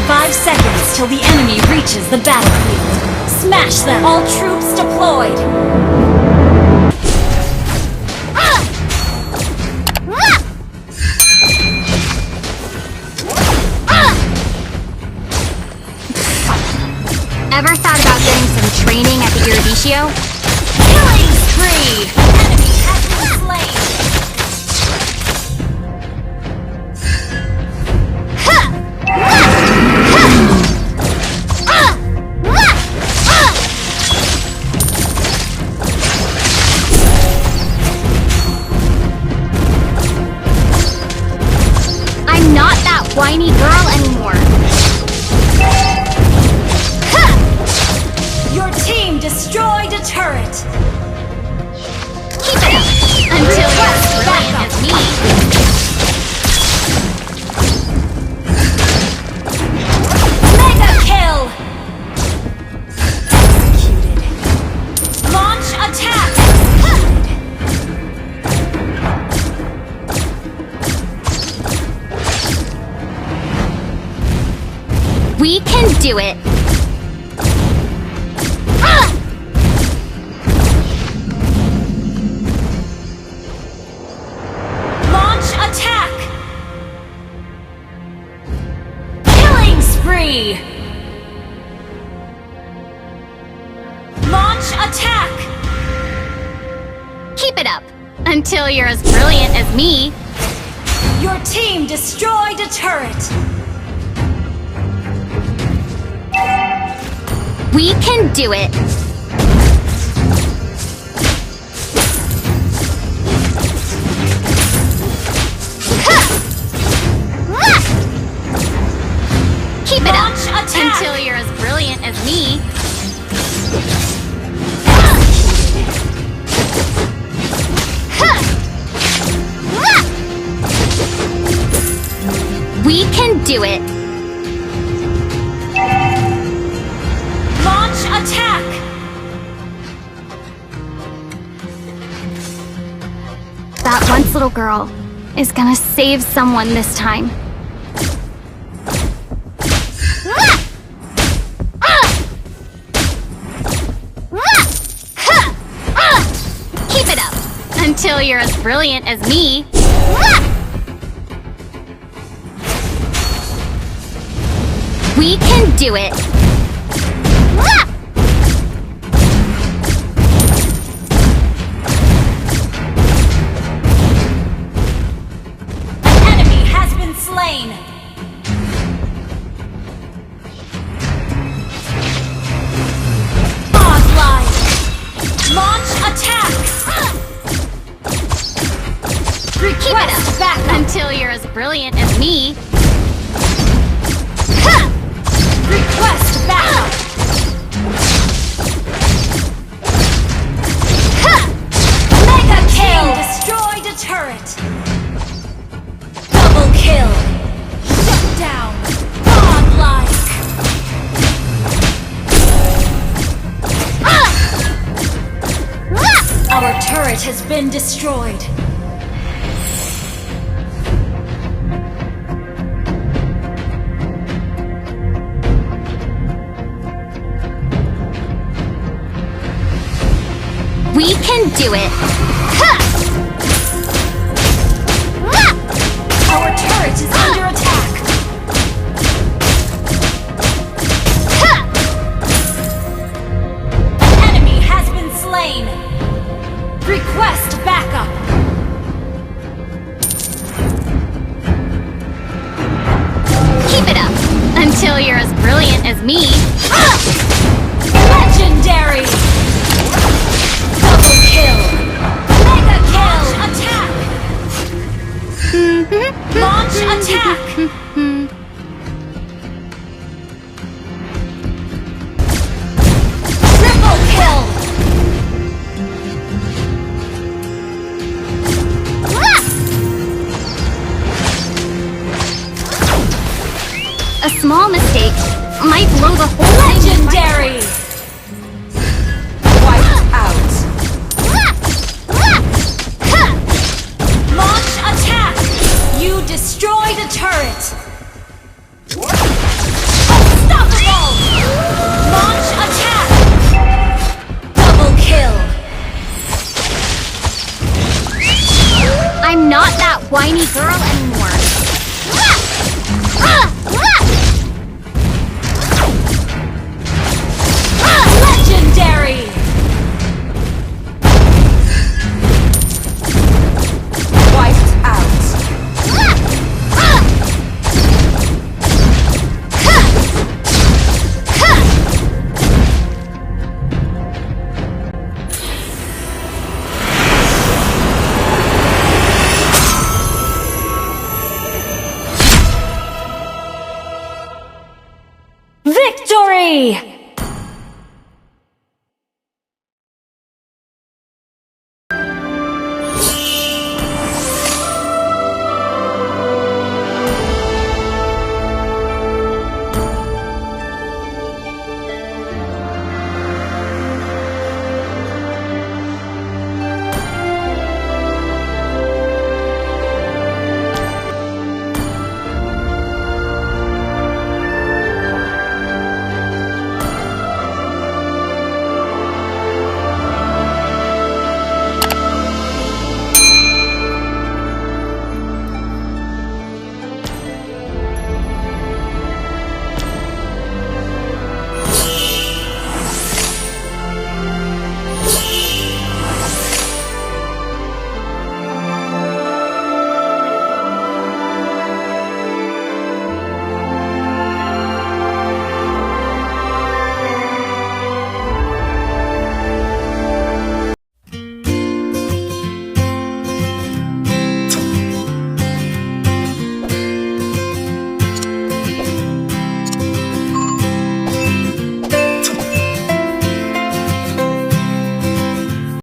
5 seconds till the enemy reaches the battlefield. Smash them! All troops deployed! Ever thought about getting some training at the Iridicio? Killing spree! Enemy has been slain! I'm not that whiny girl anymore. Your team destroyed a turret! Keep it up until you're as brilliant as me. Mega kill! Executed. Launch attack! We can do it. Launch attack! Killing spree! Launch attack! Keep it up until you're as brilliant as me. Your team destroyed a turret! We can do it. Keep it up Launch attack! until you're as brilliant as me. We can do it. Launch attack! That once little girl is gonna save someone this time. Keep it up until you're as brilliant as me. We can do it. An enemy has been slain! Godlike! Launch attack! Keep it up Back until you're as brilliant as me. Request backup! Mega kill! Destroyed a turret! Double kill! Shut down! Godlike! Our turret has been destroyed! We can do it. Our turret is under attack! An enemy has been slain! Request backup! Keep it up until you're as brilliant as me. Legendary! Double kill! Mega kill! Launch attack! Triple kill! A small mistake might blow the whole thing. Legendary! Wiped out! Launch attack! You destroyed a turret! I'm not that whiny girl anymore.